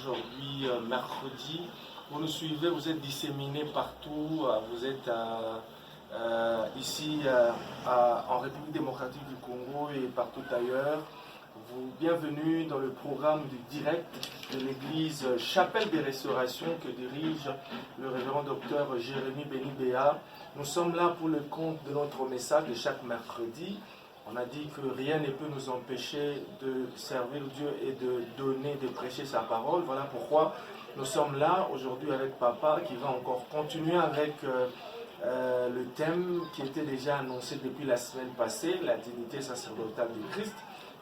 aujourd'hui, mercredi. Vous nous suivez, vous êtes disséminés partout, vous êtes ici en République démocratique du Congo et partout ailleurs. Bienvenue dans le programme du direct de l'église Chapelle des Restaurations que dirige le révérend docteur Jérémie Béni-Béa. Nous sommes là pour le compte de notre message de chaque mercredi. On a dit que rien ne peut nous empêcher de servir Dieu et de donner, de prêcher sa parole. Voilà pourquoi nous sommes là aujourd'hui avec Papa qui va encore continuer avec le thème qui était déjà annoncé depuis la semaine passée, la dignité sacerdotale du Christ.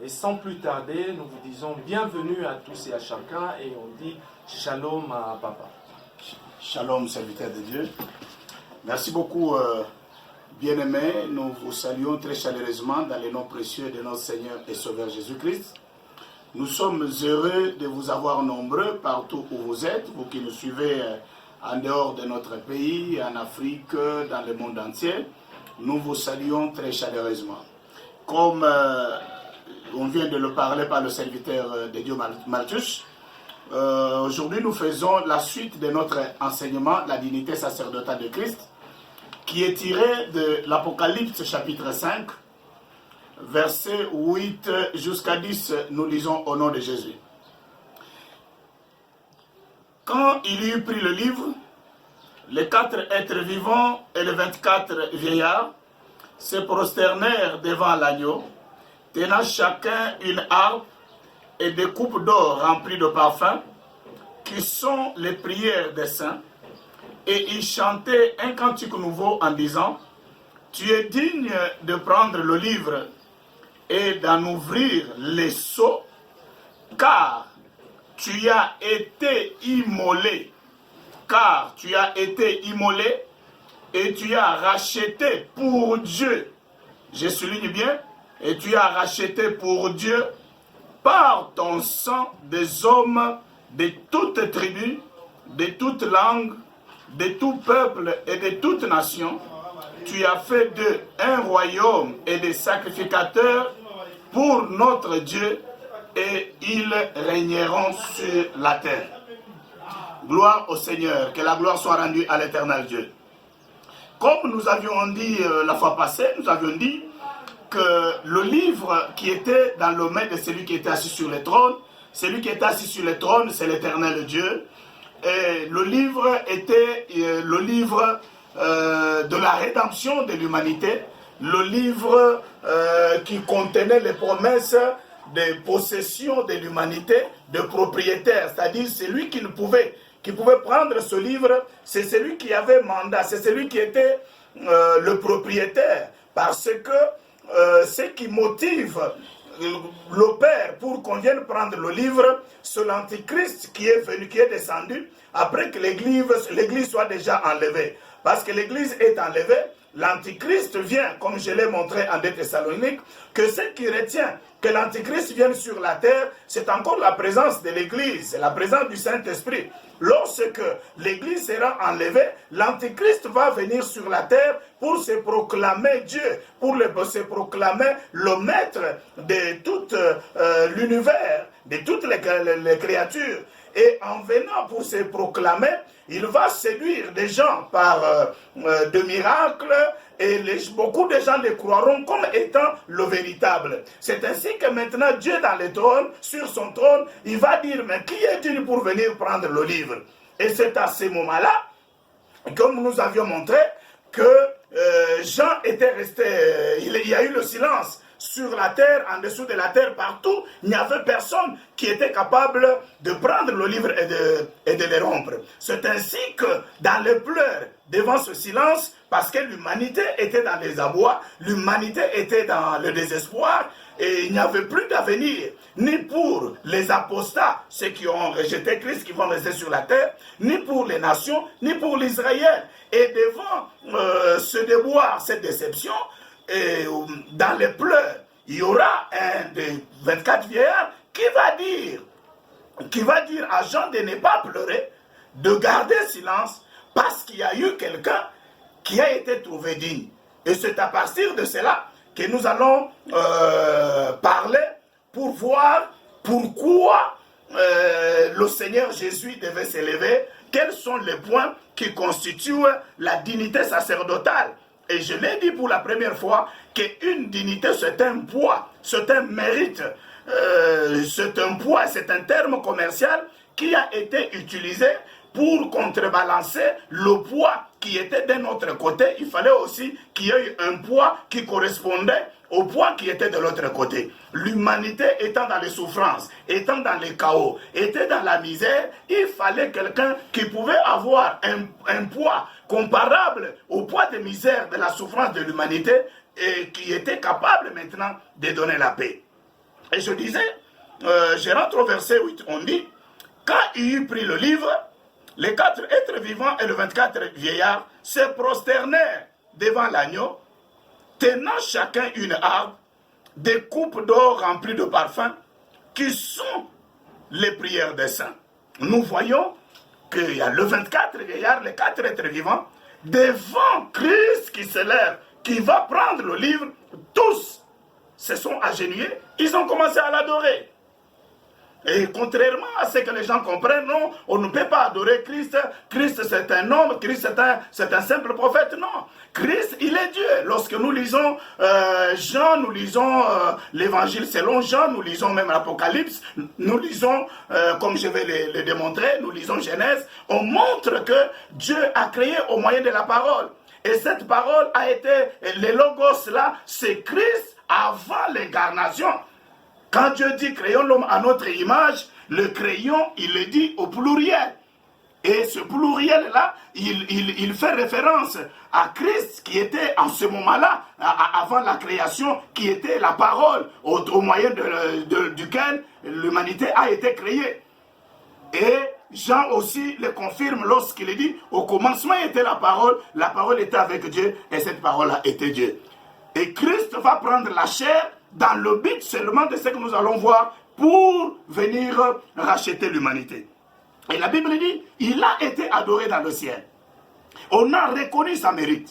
Et sans plus tarder, nous vous disons bienvenue à tous et à chacun et on dit shalom à Papa. Shalom, serviteur de Dieu. Merci beaucoup, bien-aimés. Nous vous saluons très chaleureusement dans les noms précieux de notre Seigneur et Sauveur Jésus-Christ. Nous sommes heureux de vous avoir nombreux partout où vous êtes, vous qui nous suivez en dehors de notre pays, en Afrique, dans le monde entier. Nous vous saluons très chaleureusement. Comme on vient de le parler par le serviteur de Dieu Malthus, aujourd'hui nous faisons la suite de notre enseignement, la dignité sacerdotale de Christ, qui est tiré de l'Apocalypse chapitre 5, versets 8 jusqu'à 10, nous lisons au nom de Jésus. Quand il eut pris le livre, les 4 êtres vivants et les 24 vieillards se prosternèrent devant l'agneau, tenant chacun une harpe et des coupes d'or remplies de parfums, qui sont les prières des saints, et ils chantaient un cantique nouveau en disant: Tu es digne de prendre le livre et d'en ouvrir les sceaux, car tu as été immolé, et tu as racheté pour Dieu. Je souligne bien, et tu as racheté pour Dieu par ton sang des hommes de toutes tribus, de toutes langues, de tout peuple et de toute nation. Tu as fait d'eux un royaume et des sacrificateurs pour notre Dieu, et ils régneront sur la terre. Gloire au Seigneur, que la gloire soit rendue à l'éternel Dieu. Comme nous avions dit la fois passée, nous avions dit que le livre qui était dans le main de celui qui était assis sur le trône, celui qui était assis sur le trône, c'est l'éternel Dieu. Et le livre était le livre de la rédemption de l'humanité, le livre qui contenait les promesses de possession de l'humanité, de propriétaire, c'est-à-dire celui qui pouvait prendre ce livre, c'est celui qui avait mandat, c'est celui qui était le propriétaire, parce que ce qui motive le Père pour qu'on vienne prendre le livre, c'est l'Antichrist qui est venu, qui est descendu après que l'Église soit déjà enlevée. Parce que l'Église est enlevée, l'Antichrist vient, comme je l'ai montré en 2 Thessaloniques, que ce qui retient que l'Antichrist vienne sur la terre, c'est encore la présence de l'Église, la présence du Saint-Esprit. Lorsque l'Église sera enlevée, l'Antichrist va venir sur la terre pour se proclamer Dieu, pour se proclamer le maître de tout l'univers, de toutes les créatures. Et en venant pour se proclamer, il va séduire des gens par de miracles, et beaucoup de gens le croiront comme étant le véritable. C'est ainsi que maintenant Dieu dans le trône, sur son trône, il va dire: mais qui est-il pour venir prendre le livre? Et c'est à ce moment-là, comme nous avions montré, que Jean était resté, il y a eu le silence sur la terre, en dessous de la terre, partout. Il n'y avait personne qui était capable de prendre le livre et de le rompre. C'est ainsi que dans les pleurs, devant ce silence, parce que l'humanité était dans les abois, l'humanité était dans le désespoir, et il n'y avait plus d'avenir, ni pour les apostats, ceux qui ont rejeté Christ, qui vont rester sur la terre, ni pour les nations, ni pour l'Israël. Et devant ce déboire, cette déception, et dans les pleurs, il y aura un des 24 vieillards qui va dire à Jean de ne pas pleurer, de garder silence, parce qu'il y a eu quelqu'un qui a été trouvé digne. Et c'est à partir de cela que nous allons parler pour voir pourquoi le Seigneur Jésus devait s'élever, quels sont les points qui constituent la dignité sacerdotale. Et je l'ai dit pour la première fois qu'une dignité, c'est un poids, c'est un mérite, c'est un poids, c'est un terme commercial qui a été utilisé pour contrebalancer le poids qui était d'un autre côté. Il fallait aussi qu'il y ait un poids qui correspondait au poids qui était de l'autre côté. L'humanité étant dans les souffrances, étant dans les chaos, était dans la misère, il fallait quelqu'un qui pouvait avoir un poids comparable au poids de misère, de la souffrance de l'humanité, et qui était capable maintenant de donner la paix. Et je disais, je rentre au verset 8, on dit, quand il eut pris le livre, les 4 êtres vivants et les 24 vieillards se prosternèrent devant l'agneau, tenant chacun une harpe, des coupes d'or remplies de parfums, qui sont les prières des saints. Nous voyons qu'il y a le 24 vieillards, les 4 êtres vivants, devant Christ qui se lève, qui va prendre le livre, tous se sont agenouillés, ils ont commencé à l'adorer. Et contrairement à ce que les gens comprennent, non, on ne peut pas adorer Christ. Christ c'est un homme, Christ c'est un simple prophète. Non, Christ il est Dieu. Lorsque nous lisons Jean, nous lisons l'évangile selon Jean, nous lisons même l'Apocalypse, nous lisons, comme je vais le démontrer, nous lisons Genèse, on montre que Dieu a créé au moyen de la parole. Et cette parole a été, le logos là, c'est Christ avant l'incarnation. Quand Dieu dit créons l'homme à notre image, le crayon, il le dit au pluriel. Et ce pluriel-là, il fait référence à Christ qui était en ce moment-là, avant la création, qui était la parole au moyen duquel l'humanité a été créée. Et Jean aussi le confirme lorsqu'il dit, au commencement était la parole était avec Dieu, et cette parole-là était Dieu. Et Christ va prendre la chair dans le but seulement de ce que nous allons voir pour venir racheter l'humanité. Et la Bible dit, il a été adoré dans le ciel. On a reconnu sa mérite.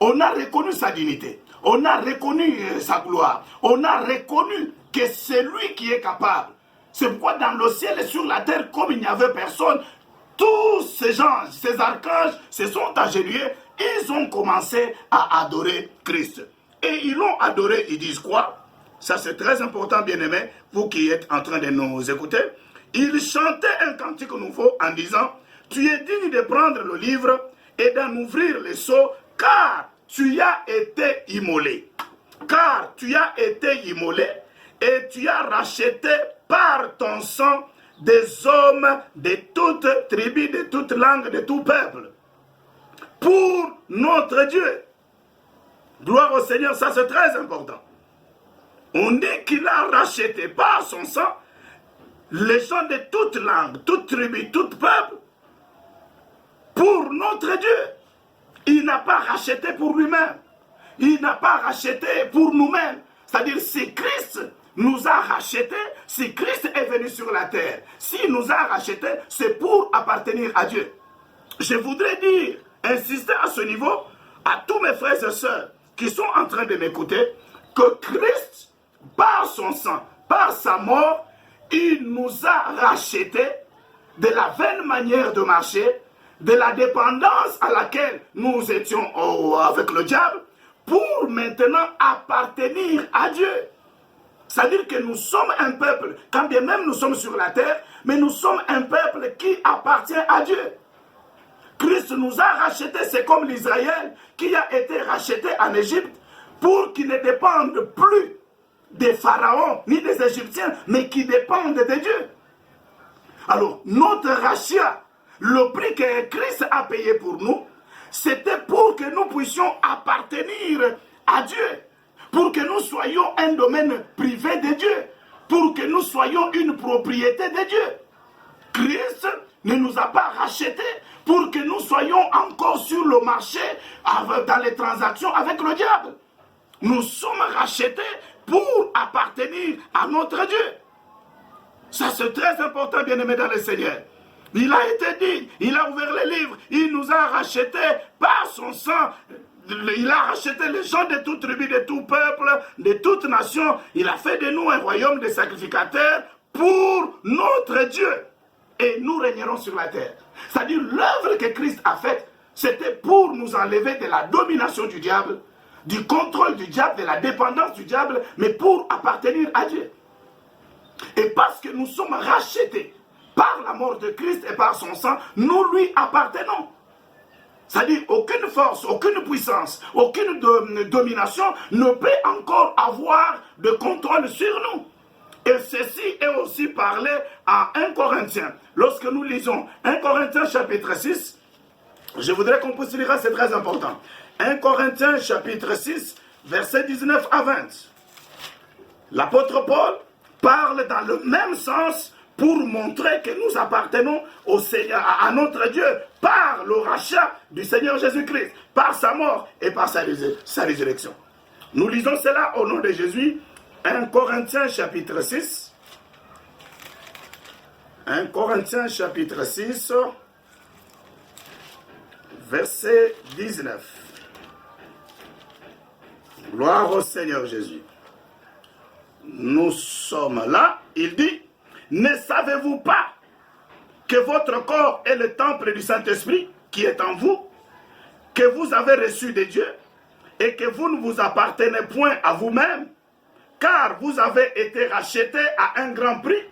On a reconnu sa dignité. On a reconnu sa gloire. On a reconnu que c'est lui qui est capable. C'est pourquoi dans le ciel et sur la terre, comme il n'y avait personne, tous ces gens, ces archanges se sont agenouillés. Ils ont commencé à adorer Christ. Et ils l'ont adoré, ils disent quoi? Ça c'est très important, bien-aimés, vous qui êtes en train de nous écouter. Ils chantaient un cantique nouveau en disant, tu es digne de prendre le livre et d'en ouvrir les sceaux, car tu as été immolé. Car tu as été immolé et tu as racheté par ton sang des hommes de toute tribu, de toute langue, de tout peuple. Pour notre Dieu. Gloire au Seigneur, ça c'est très important. On dit qu'il a racheté par son sang les gens de toute langue, toute tribu, tout peuple pour notre Dieu. Il n'a pas racheté pour lui-même. Il n'a pas racheté pour nous-mêmes. C'est-à-dire, si Christ nous a rachetés, si Christ est venu sur la terre, s'il nous a rachetés, c'est pour appartenir à Dieu. Je voudrais dire, insister à ce niveau, à tous mes frères et sœurs qui sont en train de m'écouter, que Christ, par son sang, par sa mort, il nous a rachetés de la vaine manière de marcher, de la dépendance à laquelle nous étions avec le diable, pour maintenant appartenir à Dieu. C'est-à-dire que nous sommes un peuple, quand bien même nous sommes sur la terre, mais nous sommes un peuple qui appartient à Dieu. Christ nous a rachetés, c'est comme l'Israël qui a été racheté en Égypte pour qu'il ne dépende plus des pharaons ni des Égyptiens, mais qui dépendent de Dieu. Alors, notre rachat, le prix que Christ a payé pour nous, c'était pour que nous puissions appartenir à Dieu, pour que nous soyons un domaine privé de Dieu, pour que nous soyons une propriété de Dieu. Christ ne nous a pas rachetés pour que nous soyons encore sur le marché, dans les transactions avec le diable. Nous sommes rachetés pour appartenir à notre Dieu. Ça c'est très important, bien-aimés dans le Seigneur. Il a été dit, il a ouvert les livres, il nous a rachetés par son sang. Il a racheté les gens de toute tribu, de tout peuple, de toute nation. Il a fait de nous un royaume de sacrificateurs pour notre Dieu et nous régnerons sur la terre. C'est-à-dire l'œuvre que Christ a faite, c'était pour nous enlever de la domination du diable, du contrôle du diable, de la dépendance du diable, mais pour appartenir à Dieu. Et parce que nous sommes rachetés par la mort de Christ et par son sang, nous lui appartenons. C'est-à-dire aucune force, aucune puissance, aucune domination ne peut encore avoir de contrôle sur nous. Et ceci est aussi parlé à 1 Corinthiens. Lorsque nous lisons 1 Corinthiens chapitre 6, je voudrais qu'on puisse lire, c'est très important. 1 Corinthiens chapitre 6, versets 19 à 20. L'apôtre Paul parle dans le même sens pour montrer que nous appartenons au Seigneur, à notre Dieu, par le rachat du Seigneur Jésus-Christ, par sa mort et par sa résurrection. Nous lisons cela au nom de Jésus, 1 Corinthiens chapitre 6. 1 Corinthiens chapitre 6, verset 19. Gloire au Seigneur Jésus. Nous sommes là, il dit, ne savez-vous pas que votre corps est le temple du Saint-Esprit qui est en vous, que vous avez reçu de Dieu, et que vous ne vous appartenez point à vous-même, car vous avez été rachetés à un grand prix.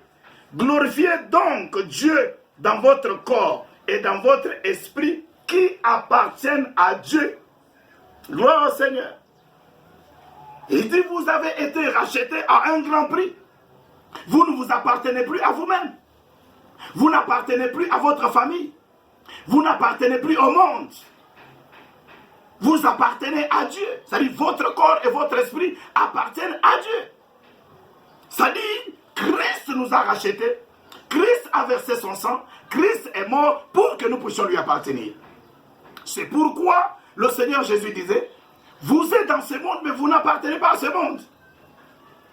Glorifiez donc Dieu dans votre corps et dans votre esprit qui appartiennent à Dieu. Gloire au Seigneur. Il dit, vous avez été rachetés à un grand prix. Vous ne vous appartenez plus à vous-même. Vous n'appartenez plus à votre famille. Vous n'appartenez plus au monde. Vous appartenez à Dieu. C'est-à-dire votre corps et votre esprit appartiennent à Dieu. C'est-à-dire Christ nous a rachetés. Christ a versé son sang. Christ est mort pour que nous puissions lui appartenir. C'est pourquoi le Seigneur Jésus disait, vous êtes dans ce monde, mais vous n'appartenez pas à ce monde.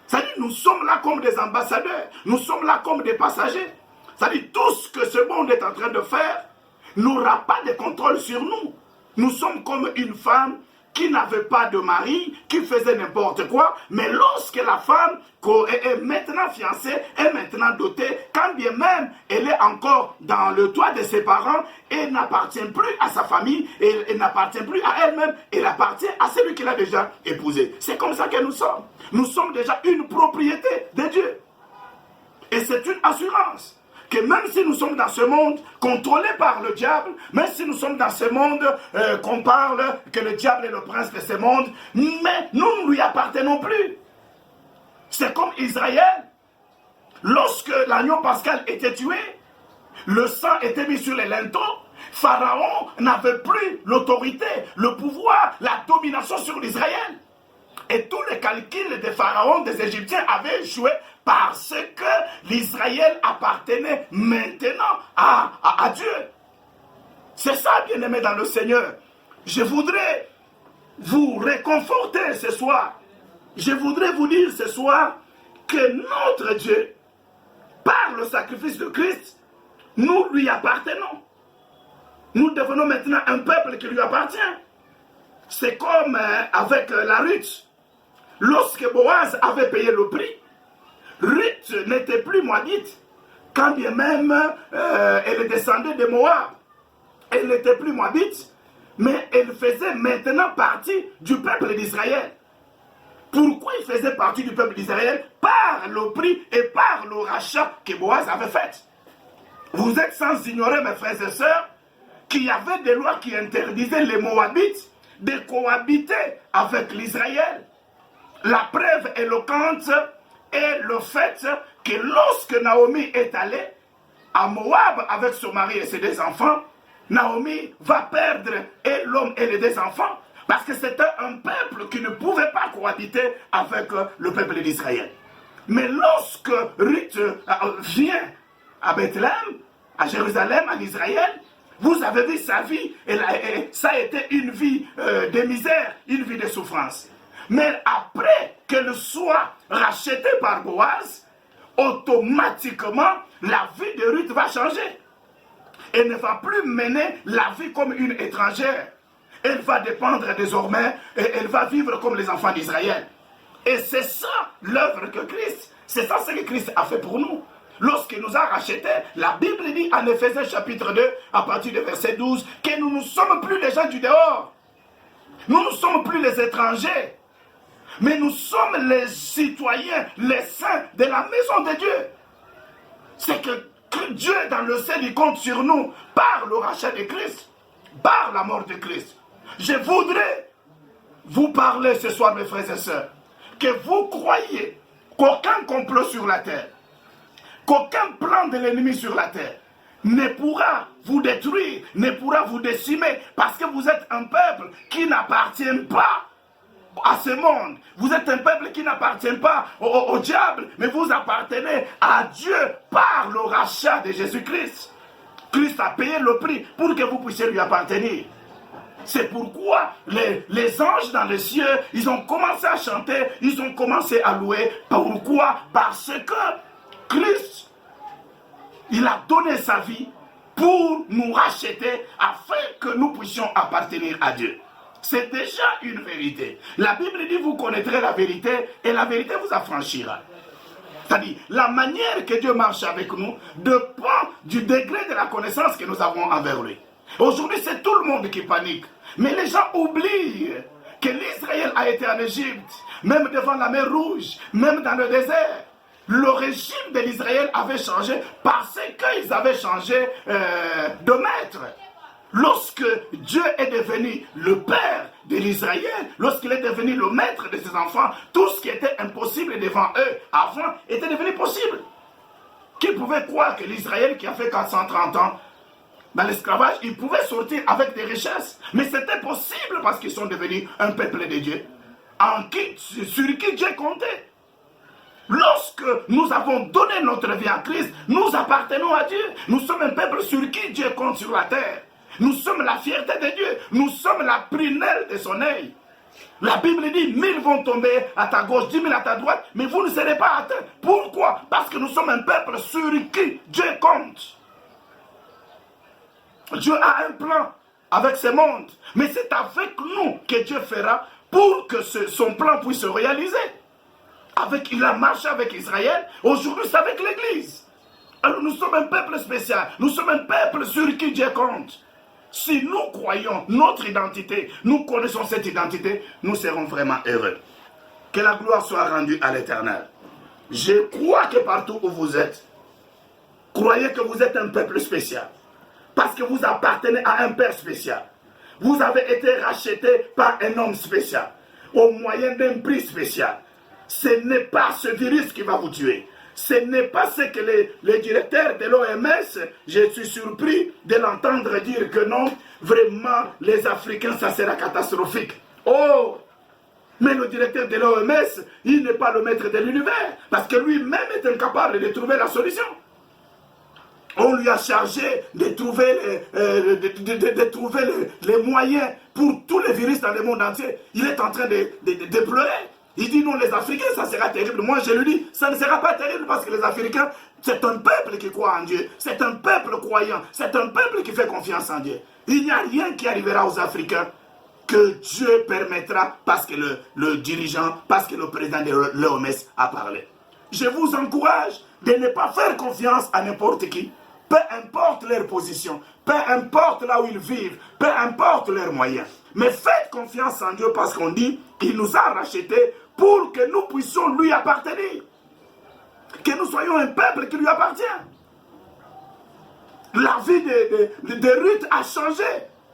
C'est-à-dire, nous sommes là comme des ambassadeurs, nous sommes là comme des passagers. C'est-à-dire, tout ce que ce monde est en train de faire n'aura pas de contrôle sur nous. Nous sommes comme une femme qui n'avait pas de mari, qui faisait n'importe quoi, mais lorsque la femme est maintenant fiancée, est maintenant dotée, quand bien même elle est encore dans le toit de ses parents, elle n'appartient plus à sa famille, elle n'appartient plus à elle-même, elle appartient à celui qui l'a déjà épousée. C'est comme ça que nous sommes. Nous sommes déjà une propriété de Dieu. Et c'est une assurance que même si nous sommes dans ce monde contrôlé par le diable, même si nous sommes dans ce monde qu'on parle que le diable est le prince de ce monde, mais nous ne lui appartenons plus. C'est comme Israël. Lorsque l'agneau pascal était tué, le sang était mis sur les linteaux, Pharaon n'avait plus l'autorité, le pouvoir, la domination sur l'Israël. Et tous les calculs des pharaons, des Égyptiens avaient échoué parce que l'Israël appartenait maintenant à Dieu. C'est ça, bien-aimés dans le Seigneur. Je voudrais vous réconforter ce soir. Je voudrais vous dire ce soir que notre Dieu, par le sacrifice de Christ, nous lui appartenons. Nous devenons maintenant un peuple qui lui appartient. C'est comme avec la Ruth. Lorsque Boaz avait payé le prix, Ruth n'était plus moabite, quand bien même elle descendait de Moab. Elle n'était plus moabite, mais elle faisait maintenant partie du peuple d'Israël. Pourquoi il faisait partie du peuple d'Israël? Par le prix et par le rachat que Boaz avait fait. Vous êtes sans ignorer, mes frères et sœurs, qu'il y avait des lois qui interdisaient les Moabites de cohabiter avec l'Israël. La preuve éloquente est le fait que lorsque Naomi est allée à Moab avec son mari et ses deux enfants, Naomi va perdre et l'homme et les deux enfants parce que c'était un peuple qui ne pouvait pas cohabiter avec le peuple d'Israël. Mais lorsque Ruth vient à Bethléem, à Jérusalem, en Israël, vous avez vu sa vie, et ça a été une vie de misère, une vie de souffrance. Mais après qu'elle soit rachetée par Boaz, automatiquement, la vie de Ruth va changer. Elle ne va plus mener la vie comme une étrangère. Elle va dépendre désormais, et elle va vivre comme les enfants d'Israël. Et c'est ça l'œuvre que Christ, c'est ça ce que Christ a fait pour nous. Lorsqu'il nous a rachetés, la Bible dit en Éphésiens chapitre 2, à partir du verset 12, que nous ne sommes plus les gens du dehors. Nous ne sommes plus les étrangers. Mais nous sommes les citoyens, les saints de la maison de Dieu. C'est que Dieu dans le ciel, il compte sur nous par le rachat de Christ, par la mort de Christ. Je voudrais vous parler ce soir, mes frères et sœurs, que vous croyez qu'aucun complot sur la terre, qu'aucun plan de l'ennemi sur la terre ne pourra vous détruire, ne pourra vous décimer, parce que vous êtes un peuple qui n'appartient pas à ce monde. Vous êtes un peuple qui n'appartient pas au diable, mais vous appartenez à Dieu par le rachat de Jésus-Christ. Christ a payé le prix pour que vous puissiez lui appartenir. C'est pourquoi les anges dans les cieux, ils ont commencé à chanter, ils ont commencé à louer. Pourquoi? Parce que Christ, il a donné sa vie pour nous racheter afin que nous puissions appartenir à Dieu. C'est déjà une vérité. La Bible dit, vous connaîtrez la vérité et la vérité vous affranchira. C'est-à-dire, la manière que Dieu marche avec nous dépend du degré de la connaissance que nous avons envers lui. Aujourd'hui, c'est tout le monde qui panique. Mais les gens oublient que l'Israël a été en Égypte, même devant la mer Rouge, même dans le désert. Le régime de l'Israël avait changé parce qu'ils avaient changé de maître. Lorsque Dieu est devenu le père de l'Israël, lorsqu'il est devenu le maître de ses enfants, tout ce qui était impossible devant eux avant était devenu possible. Qui pouvait croire que l'Israël qui a fait 430 ans dans l'esclavage, il pouvait sortir avec des richesses. Mais c'était possible parce qu'ils sont devenus un peuple de Dieu, sur qui Dieu comptait. Lorsque nous avons donné notre vie à Christ, nous appartenons à Dieu. Nous sommes un peuple sur qui Dieu compte sur la terre. Nous sommes la fierté de Dieu. Nous sommes la prunelle de son œil. La Bible dit, 1000 vont tomber à ta gauche, 10 000 à ta droite, mais vous ne serez pas atteints. Pourquoi? Parce que nous sommes un peuple sur qui Dieu compte. Dieu a un plan avec ce monde, mais c'est avec nous que Dieu fera pour que son plan puisse se réaliser. Il a marché avec Israël, aujourd'hui c'est avec l'Église. Alors nous sommes un peuple spécial, nous sommes un peuple sur qui Dieu compte. Si nous croyons notre identité, nous connaissons cette identité, nous serons vraiment heureux. Que la gloire soit rendue à l'Éternel. Je crois que partout où vous êtes, croyez que vous êtes un peuple spécial. Parce que vous appartenez à un Père spécial. Vous avez été racheté par un homme spécial, au moyen d'un prix spécial. Ce n'est pas ce virus qui va vous tuer. Ce n'est pas ce que le directeur de l'OMS, je suis surpris de l'entendre dire que non, vraiment, les Africains, ça sera catastrophique. Oh! Mais le directeur de l'OMS, il n'est pas le maître de l'univers, parce que lui-même est incapable de trouver la solution. On lui a chargé de trouver, les moyens pour tous les virus dans le monde entier. Il est en train de pleurer. Il dit non, les Africains, ça sera terrible. Moi, je lui dis, ça ne sera pas terrible parce que les Africains, c'est un peuple qui croit en Dieu. C'est un peuple croyant. C'est un peuple qui fait confiance en Dieu. Il n'y a rien qui arrivera aux Africains que Dieu permettra parce que le dirigeant, parce que le président de l'OMS a parlé. Je vous encourage de ne pas faire confiance à n'importe qui. Peu importe leur position, peu importe là où ils vivent, peu importe leurs moyens. Mais faites confiance en Dieu parce qu'on dit qu'il nous a rachetés pour que nous puissions lui appartenir. Que nous soyons un peuple qui lui appartient. La vie de Ruth a changé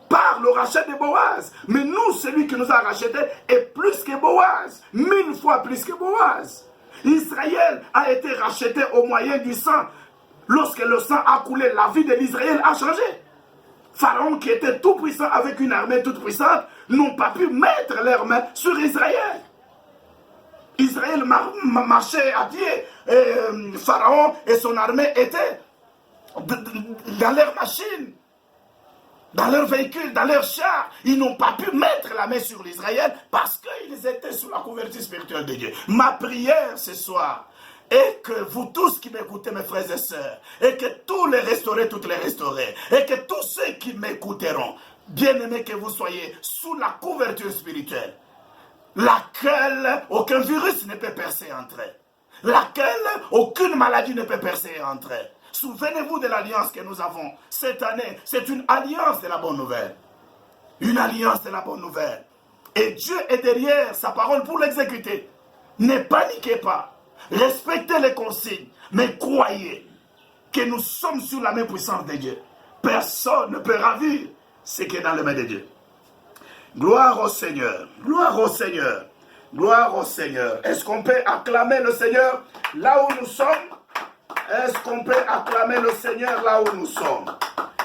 par le rachat de Boaz. Mais nous, celui qui nous a rachetés est plus que Boaz. 1000 fois plus que Boaz. Israël a été racheté au moyen du sang. Lorsque le sang a coulé, la vie de l'Israël a changé. Pharaon, qui était tout puissant avec une armée toute puissante, n'ont pas pu mettre leurs mains sur Israël. Israël marchait à pied et Pharaon et son armée étaient dans leurs machines, dans leurs véhicules, dans leurs chars. Ils n'ont pas pu mettre la main sur l'Israël parce qu'ils étaient sous la couverture spirituelle de Dieu. Ma prière ce soir, et que vous tous qui m'écoutez, mes frères et sœurs, et que tous les restaurés, toutes les restaurées, et que tous ceux qui m'écouteront, bien aimés que vous soyez, sous la couverture spirituelle, laquelle aucun virus ne peut percer entre eux. laquelle aucune maladie ne peut percer entre elles. Souvenez-vous de l'alliance que nous avons cette année. C'est une alliance de la bonne nouvelle. Une alliance de la bonne nouvelle. Et Dieu est derrière sa parole pour l'exécuter. Ne paniquez pas. Respectez les consignes. Mais croyez que nous sommes sur la main puissante de Dieu. Personne ne peut ravir ce qui est dans les mains de Dieu. Gloire au Seigneur. Gloire au Seigneur. Gloire au Seigneur. Est-ce qu'on peut acclamer le Seigneur là où nous sommes? Est-ce qu'on peut acclamer le Seigneur là où nous sommes?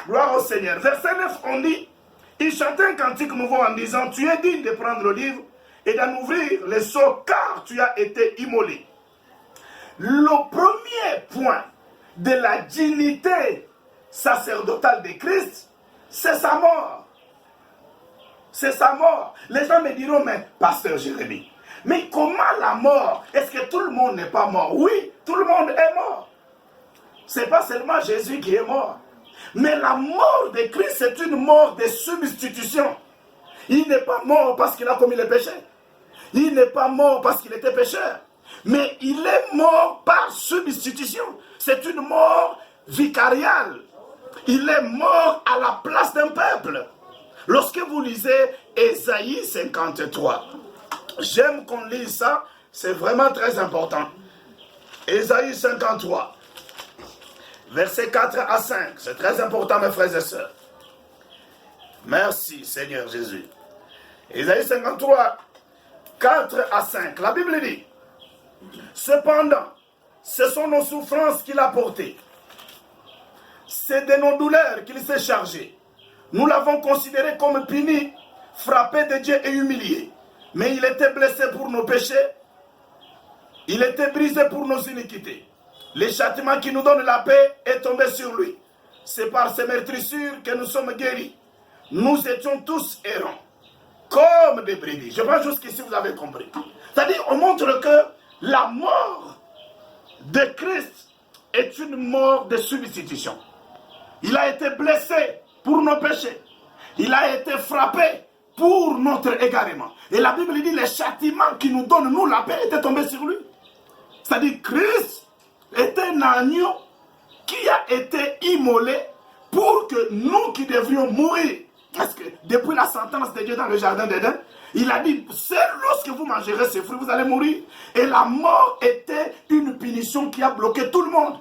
Gloire au Seigneur. Verset 9, on dit, il chantait un cantique nouveau en disant, tu es digne de prendre le livre et d'en ouvrir les sceaux car tu as été immolé. Le premier point de la dignité sacerdotale de Christ, c'est sa mort. C'est sa mort. Les gens me diront, mais pasteur Jérémie, mais comment la mort? Est-ce que tout le monde n'est pas mort? Oui, tout le monde est mort. Ce n'est pas seulement Jésus qui est mort. Mais la mort de Christ, c'est une mort de substitution. Il n'est pas mort parce qu'il a commis le péché. Il n'est pas mort parce qu'il était pécheur. Mais il est mort par substitution. C'est une mort vicariale. Il est mort à la place d'un peuple. Lorsque vous lisez Ésaïe 53, j'aime qu'on lise ça, c'est vraiment très important. Ésaïe 53, versets 4 à 5, c'est très important mes frères et sœurs. Merci Seigneur Jésus. Ésaïe 53, 4 à 5, la Bible dit, cependant, ce sont nos souffrances qu'il a portées. C'est de nos douleurs qu'il s'est chargé. Nous l'avons considéré comme puni, frappé de Dieu et humilié. Mais il était blessé pour nos péchés. Il était brisé pour nos iniquités. Le châtiment qui nous donne la paix est tombé sur lui. C'est par ses meurtrissures que nous sommes guéris. Nous étions tous errants, comme des brebis. Je pense jusqu'ici vous avez compris. C'est-à-dire, on montre que la mort de Christ est une mort de substitution. Il a été blessé pour nos péchés. Il a été frappé pour notre égarement. Et la Bible dit, le châtiment qui nous donne, nous, la paix, était tombé sur lui. C'est-à-dire, Christ était un agneau qui a été immolé pour que nous qui devrions mourir. Parce que depuis la sentence de Dieu dans le jardin d'Éden, il a dit, c'est lorsque vous mangerez ces fruits, vous allez mourir. Et la mort était une punition qui a bloqué tout le monde.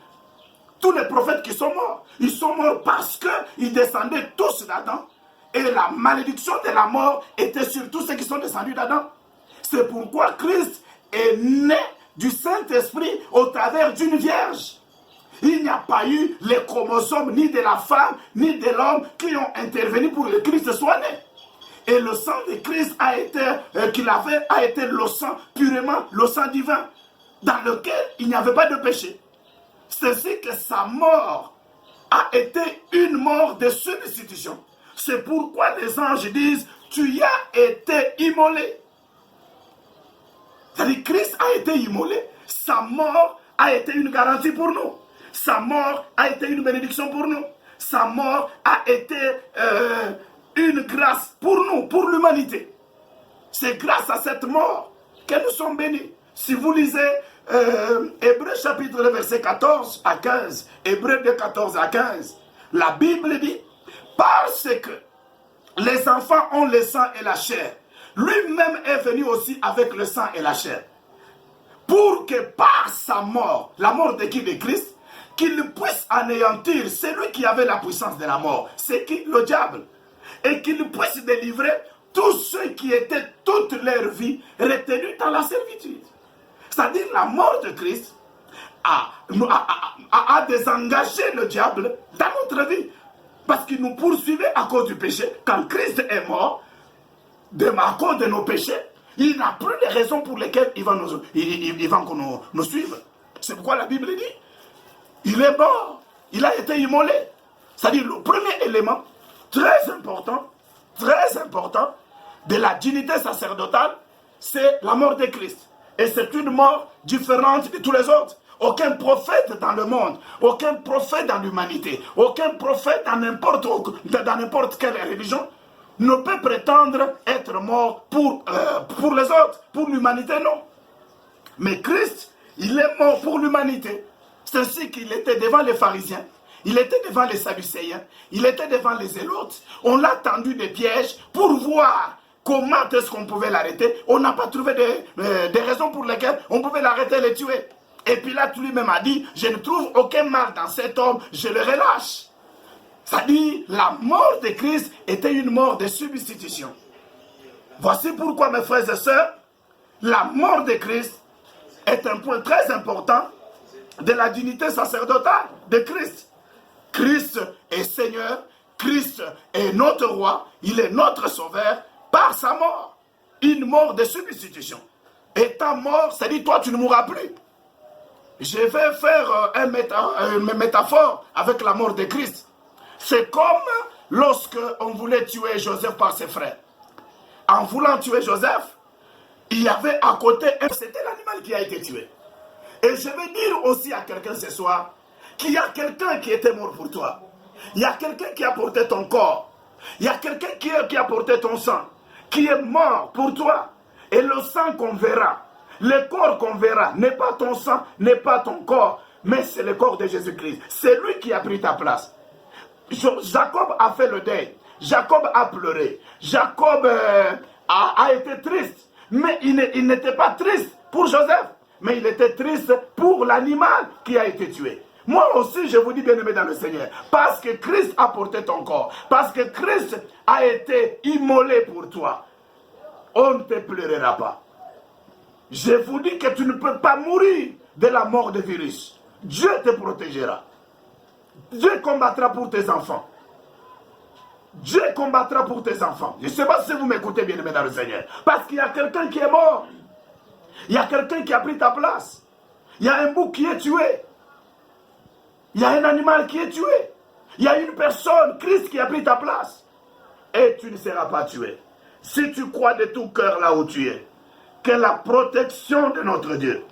Tous les prophètes qui sont morts, ils sont morts parce qu'ils descendaient tous d'Adam. Et la malédiction de la mort était sur tous ceux qui sont descendus d'Adam. C'est pourquoi Christ est né du Saint-Esprit au travers d'une vierge. Il n'y a pas eu les chromosomes ni de la femme ni de l'homme qui ont intervenu pour que Christ soit né. Et le sang de Christ a été le sang purement, le sang divin, dans lequel il n'y avait pas de péché. C'est ainsi que sa mort a été une mort de substitution. C'est pourquoi les anges disent, tu y as été immolé. C'est-à-dire, Christ a été immolé. Sa mort a été une garantie pour nous. Sa mort a été une bénédiction pour nous. Sa mort a été une grâce pour nous, pour l'humanité. C'est grâce à cette mort que nous sommes bénis. Si vous lisez Hébreux chapitre 2, verset 14 à 15, Hébreux de 14 à 15, la Bible dit, parce que les enfants ont le sang et la chair, lui-même est venu aussi avec le sang et la chair, pour que par sa mort, la mort de qui? De Christ, qu'il puisse anéantir celui qui avait la puissance de la mort, c'est qui? Le diable, et qu'il puisse délivrer tous ceux qui étaient toute leur vie retenus dans la servitude. C'est-à-dire la mort de Christ a désengagé le diable dans notre vie. Parce qu'il nous poursuivait à cause du péché. Quand Christ est mort, à cause de nos péchés, il n'a plus les raisons pour lesquelles il va nous suivre. C'est pourquoi la Bible dit, il est mort, il a été immolé. C'est-à-dire le premier élément très important de la dignité sacerdotale, c'est la mort de Christ. Et c'est une mort différente de tous les autres. Aucun prophète dans le monde, aucun prophète dans l'humanité, aucun prophète dans n'importe quelle religion ne peut prétendre être mort pour les autres, pour l'humanité, non. Mais Christ, Il est mort pour l'humanité. C'est ainsi qu'il était devant les pharisiens. Il était devant les sadducéens. Il était devant les zélotes. On l'a tendu des pièges pour voir comment est-ce qu'on pouvait l'arrêter. On n'a pas trouvé des raisons pour lesquelles on pouvait l'arrêter et le tuer. Et Pilate lui-même a dit, je ne trouve aucun mal dans cet homme, je le relâche. C'est-à-dire, la mort de Christ était une mort de substitution. Voici pourquoi, mes frères et sœurs, la mort de Christ est un point très important de la dignité sacerdotale de Christ. Christ est Seigneur, Christ est notre roi, il est notre sauveur par sa mort. Une mort de substitution. Étant mort, c'est-à-dire toi tu ne mourras plus. Je vais faire une métaphore avec la mort de Christ. C'est comme lorsque on voulait tuer Joseph par ses frères. En voulant tuer Joseph, il y avait à côté, c'était l'animal qui a été tué. Et je vais dire aussi à quelqu'un ce soir, qu'il y a quelqu'un qui était mort pour toi. Il y a quelqu'un qui a porté ton corps. Il y a quelqu'un qui a porté ton sang, qui est mort pour toi. Et le sang qu'on verra, le corps qu'on verra, n'est pas ton sang, n'est pas ton corps, mais c'est le corps de Jésus-Christ. C'est lui qui a pris ta place. Jacob a fait le deuil. Jacob a pleuré. Jacob a été triste. Mais il n'était pas triste pour Joseph, mais il était triste pour l'animal qui a été tué. Moi aussi, je vous dis, bien-aimé dans le Seigneur, parce que Christ a porté ton corps, parce que Christ a été immolé pour toi, on ne te pleurera pas. Je vous dis que tu ne peux pas mourir de la mort de virus. Dieu te protégera. Dieu combattra pour tes enfants. Dieu combattra pour tes enfants. Je ne sais pas si vous m'écoutez, bien-aimé dans le Seigneur. Parce qu'il y a quelqu'un qui est mort. Il y a quelqu'un qui a pris ta place. Il y a un bouc qui est tué. Il y a un animal qui est tué. Il y a une personne, Christ, qui a pris ta place. Et tu ne seras pas tué. Si tu crois de tout cœur là où tu es, que la protection de notre Dieu,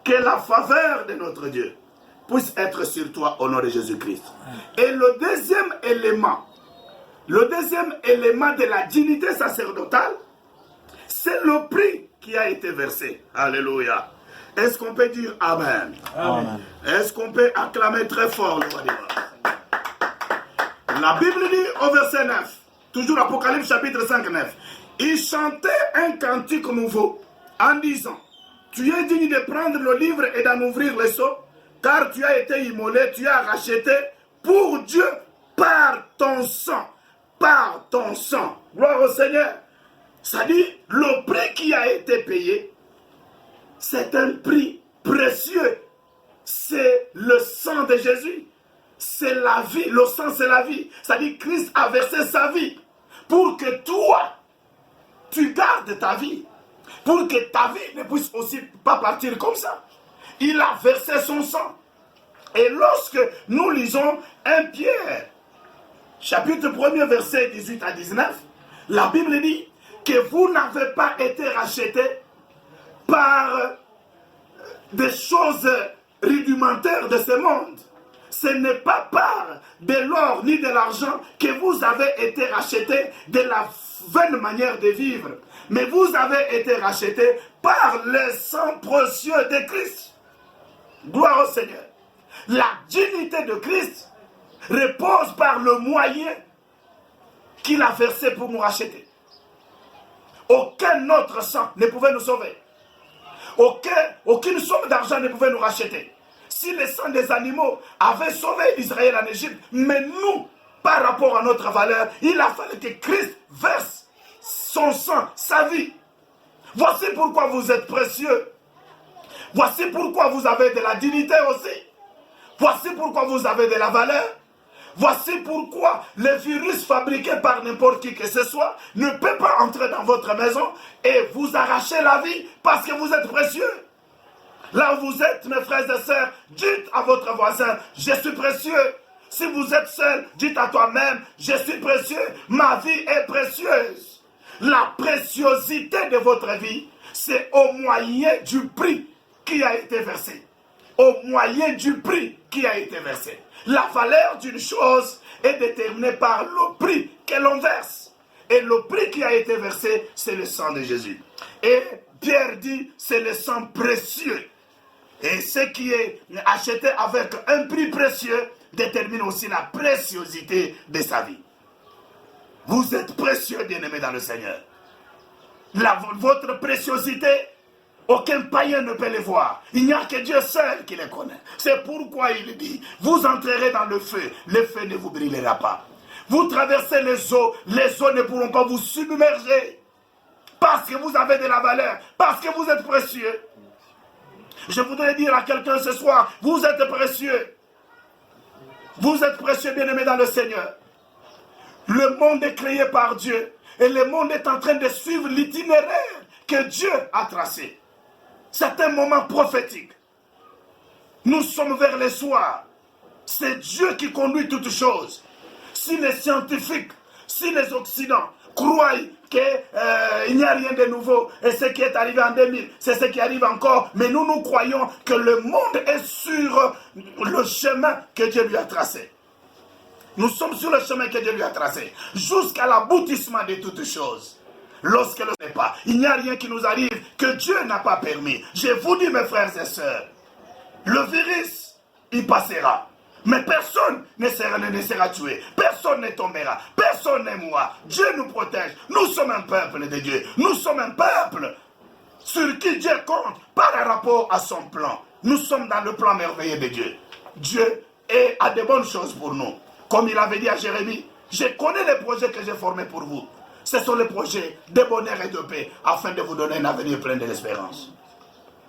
que la faveur de notre Dieu puisse être sur toi au nom de Jésus-Christ. Et le deuxième élément de la dignité sacerdotale, c'est le prix qui a été versé. Alléluia. Est-ce qu'on peut dire Amen? Amen. Est-ce qu'on peut acclamer très fort le roi des rois? La Bible dit au verset 9, toujours Apocalypse chapitre 5, 9, il chantait un cantique nouveau en disant, tu es digne de prendre le livre et d'en ouvrir les sceaux, car tu as été immolé, tu as racheté pour Dieu par ton sang. Par ton sang. Gloire au Seigneur. Ça dit, le prix qui a été payé, c'est un prix précieux. C'est le sang de Jésus. C'est la vie. Le sang, c'est la vie. Ça dit, Christ a versé sa vie pour que toi, tu gardes ta vie. Pour que ta vie ne puisse aussi pas partir comme ça. Il a versé son sang. Et lorsque nous lisons 1 Pierre, chapitre 1er, verset 18 à 19, la Bible dit que vous n'avez pas été rachetés par des choses rudimentaires de ce monde. Ce n'est pas par de l'or ni de l'argent que vous avez été rachetés de la vaine manière de vivre. Mais vous avez été rachetés par le sang précieux de Christ. Gloire au Seigneur. La dignité de Christ repose par le moyen qu'il a versé pour nous racheter. Aucun autre sang ne pouvait nous sauver. Aucune somme d'argent ne pouvait nous racheter. Si le sang des animaux avait sauvé Israël en Égypte, mais nous, par rapport à notre valeur, il a fallu que Christ verse son sang, sa vie. Voici pourquoi vous êtes précieux. Voici pourquoi vous avez de la dignité aussi. Voici pourquoi vous avez de la valeur. Voici pourquoi le virus fabriqué par n'importe qui que ce soit ne peut pas entrer dans votre maison et vous arracher la vie parce que vous êtes précieux. Là où vous êtes, mes frères et sœurs, dites à votre voisin, je suis précieux. Si vous êtes seul, dites à toi-même, je suis précieux, ma vie est précieuse. La préciosité de votre vie, c'est au moyen du prix qui a été versé. Au moyen du prix qui a été versé. La valeur d'une chose est déterminée par le prix que l'on verse. Et le prix qui a été versé, c'est le sang de Jésus. Et Pierre dit, c'est le sang précieux. Et ce qui est acheté avec un prix précieux détermine aussi la préciosité de sa vie. Vous êtes précieux, bien-aimés dans le Seigneur. Votre préciosité, aucun païen ne peut les voir. Il n'y a que Dieu seul qui les connaît. C'est pourquoi il dit, vous entrerez dans le feu ne vous brûlera pas. Vous traversez les eaux ne pourront pas vous submerger. Parce que vous avez de la valeur, parce que vous êtes précieux. Je voudrais dire à quelqu'un ce soir, vous êtes précieux. Vous êtes précieux, bien-aimés dans le Seigneur. Le monde est créé par Dieu et le monde est en train de suivre l'itinéraire que Dieu a tracé. C'est un moment prophétique. Nous sommes vers le soir. C'est Dieu qui conduit toutes choses. Si les scientifiques, si les Occidents croient qu'il n'y a rien de nouveau et ce qui est arrivé en 2000, c'est ce qui arrive encore, mais nous croyons que le monde est sur le chemin que Dieu lui a tracé. Nous sommes sur le chemin que Dieu lui a tracé, jusqu'à l'aboutissement de toutes choses. Lorsque le n'est pas, il n'y a rien qui nous arrive que Dieu n'a pas permis. Je vous dis, mes frères et sœurs, le virus, il passera. Mais personne ne sera tué. Personne ne tombera. Personne ne mourra. Dieu nous protège. Nous sommes un peuple de Dieu. Nous sommes un peuple sur qui Dieu compte par rapport à son plan. Nous sommes dans le plan merveilleux de Dieu. Dieu a de bonnes choses pour nous. Comme il avait dit à Jérémie, je connais les projets que j'ai formés pour vous. Ce sont les projets de bonheur et de paix afin de vous donner un avenir plein de l'espérance.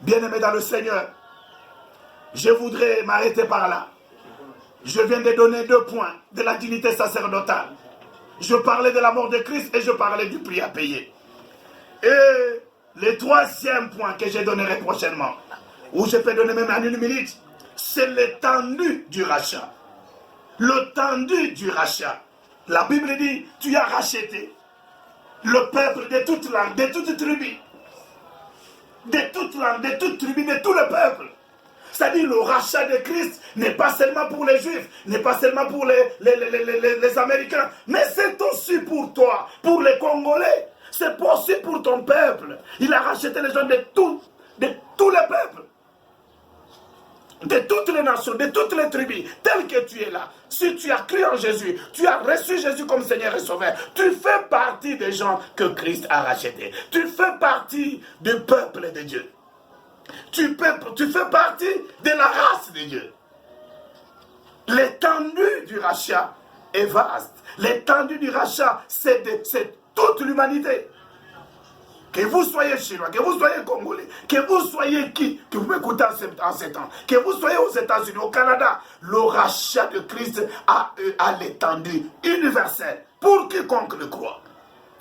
Bien-aimés dans le Seigneur, je voudrais m'arrêter par là. Je viens de donner 2 points de la dignité sacerdotale. Je parlais de la mort de Christ et je parlais du prix à payer. Et le 3e point que je donnerai prochainement, où je peux donner même en 1 minute, c'est l'étendue du rachat. L'étendue du rachat. La Bible dit, tu as racheté le peuple de toute langue, de toute tribu. De toute langue, de toute tribu, de tout le peuple. C'est-à-dire le rachat de Christ n'est pas seulement pour les Juifs, n'est pas seulement pour les Américains, mais c'est aussi pour toi, pour les Congolais. C'est aussi pour ton peuple. Il a racheté les gens de tous les peuples, de toutes les nations, de toutes les tribus, tel que tu es là. Si tu as cru en Jésus, tu as reçu Jésus comme Seigneur et Sauveur, tu fais partie des gens que Christ a rachetés. Tu fais partie du peuple de Dieu. Tu fais partie de la race de Dieu. L'étendue du rachat est vaste. L'étendue du rachat, c'est toute l'humanité. Que vous soyez chinois, que vous soyez congolais, que vous soyez qui, que vous m'écoutez en ces temps, que vous soyez aux États-Unis, au Canada, le rachat de Christ a l'étendue universelle pour quiconque le croit.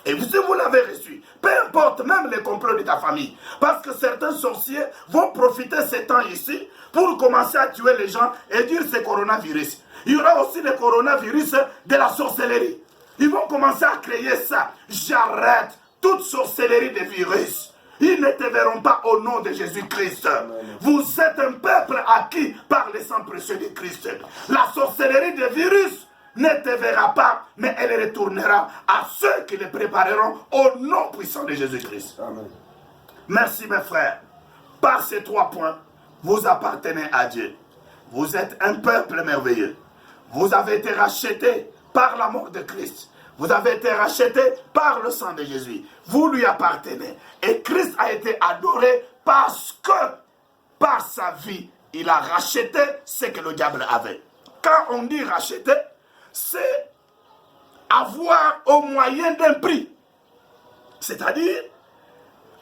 Et si vous l'avez reçu, peu importe même les complots de ta famille, parce que certains sorciers vont profiter ces temps ici pour commencer à tuer les gens et dire c'est coronavirus. Il y aura aussi le coronavirus de la sorcellerie. Ils vont commencer à créer ça. J'arrête toute sorcellerie de virus. Ils ne te verront pas au nom de Jésus-Christ. Vous êtes un peuple acquis par le sang précieux de Christ. La sorcellerie de virus ne te verra pas, mais elle retournera à ceux qui les prépareront au nom puissant de Jésus-Christ. Merci mes frères. Par ces 3 points, vous appartenez à Dieu. Vous êtes un peuple merveilleux. Vous avez été rachetés par la mort de Christ. Vous avez été rachetés par le sang de Jésus. Vous lui appartenez. Et Christ a été adoré parce que, par sa vie, il a racheté ce que le diable avait. Quand on dit racheter, c'est avoir au moyen d'un prix. C'est-à-dire,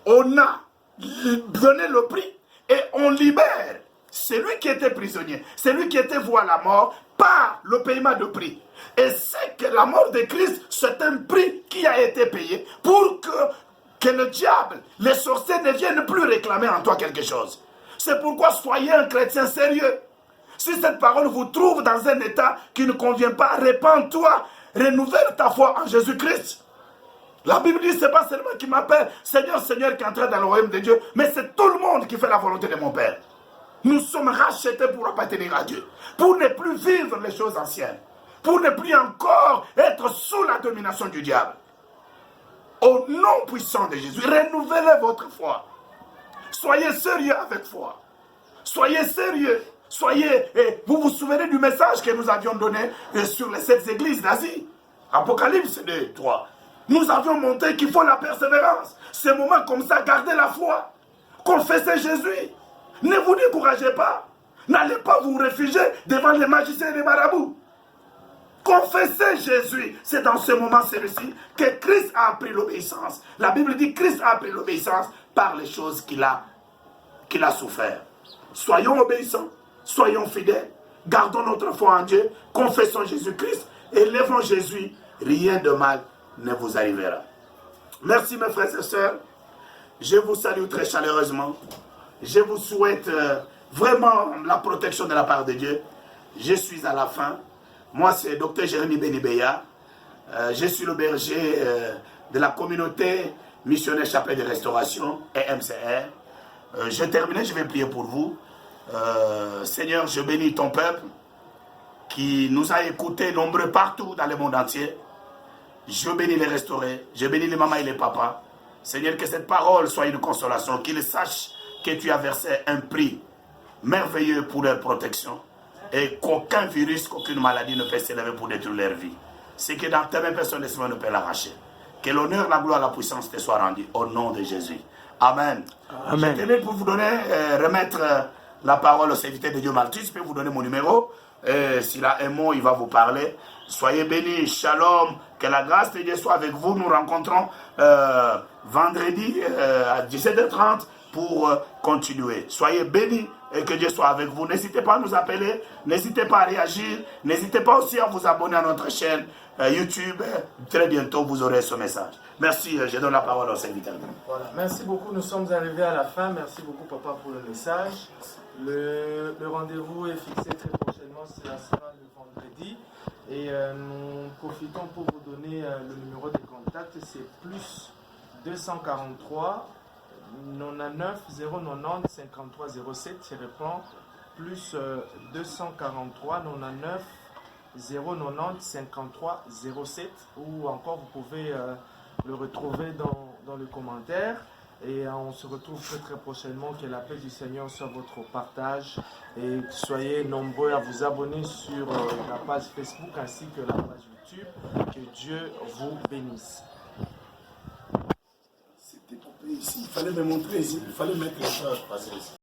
on a donné le prix et on libère celui qui était prisonnier, celui qui était voué à la mort par le paiement de prix. Et c'est que la mort de Christ, c'est un prix qui a été payé pour que le diable, les sorciers ne viennent plus réclamer en toi quelque chose. C'est pourquoi soyez un chrétien sérieux. Si cette parole vous trouve dans un état qui ne convient pas, répands-toi, renouvelle ta foi en Jésus-Christ. La Bible dit, ce n'est pas seulement qui m'appelle Seigneur, Seigneur qui entre dans le royaume de Dieu, mais c'est tout le monde qui fait la volonté de mon Père. Nous sommes rachetés pour appartenir à Dieu, pour ne plus vivre les choses anciennes, pour ne plus encore être sous la domination du diable. Au nom puissant de Jésus, renouvelez votre foi. Soyez sérieux avec foi. Soyez sérieux. Vous vous souvenez du message que nous avions donné sur les 7 églises d'Asie. Apocalypse 2, 3. Nous avions montré qu'il faut la persévérance. Ces moments comme ça, gardez la foi. Confessez Jésus. Ne vous découragez pas. N'allez pas vous réfugier devant les magiciens et les marabouts. Confessez Jésus. C'est dans ce moment, celui-ci, que Christ a appris l'obéissance. La Bible dit que Christ a appris l'obéissance par les choses qu'il a souffert. Soyons obéissants, soyons fidèles, gardons notre foi en Dieu, confessons Jésus-Christ, élevons Jésus, rien de mal ne vous arrivera. Merci mes frères et sœurs, je vous salue très chaleureusement, je vous souhaite vraiment la protection de la part de Dieu. Je suis à la fin. Moi, c'est Dr Jérémie Benibeya. Je suis le berger de la communauté missionnaire Chapelle de Restauration et MCR. Je termine, je vais prier pour vous. Seigneur, je bénis ton peuple qui nous a écoutés nombreux partout dans le monde entier. Je bénis les restaurés, je bénis les mamans et les papas. Seigneur, que cette parole soit une consolation, qu'ils sachent que tu as versé un prix merveilleux pour leur protection et qu'aucun virus, qu'aucune maladie ne peut s'élever pour détruire leur vie. C'est que dans ta même personne, ne peut l'arracher. Que l'honneur, la gloire, la puissance te soit rendue au nom de Jésus. Amen. Amen. Je tenais pour vous donner, remettre la parole au serviteur de Dieu Malthus. Je peux vous donner mon numéro. S'il a un mot, il va vous parler. Soyez bénis. Shalom. Que la grâce de Dieu soit avec vous. Nous rencontrons vendredi à 17h30 pour continuer. Soyez bénis et que Dieu soit avec vous. N'hésitez pas à nous appeler. N'hésitez pas à réagir. N'hésitez pas aussi à vous abonner à notre chaîne YouTube. Très bientôt, vous aurez ce message. Merci. Je donne la parole au serviteur. Voilà. Merci beaucoup. Nous sommes arrivés à la fin. Merci beaucoup, papa, pour le message. Le rendez-vous est fixé très prochainement. Cela sera le vendredi. Et nous profitons pour vous donner le numéro de contact. C'est plus 243 99 090 53 07. Je réponds plus 243 99 090 53 07. Ou encore vous pouvez le retrouver dans le commentaire. Et on se retrouve très très prochainement. Que la paix du Seigneur soit votre partage. Et soyez nombreux à vous abonner sur la page Facebook ainsi que la page YouTube. Que Dieu vous bénisse. C'était coupé ici. Il fallait me montrer ici. Il fallait mettre les choses passer ici.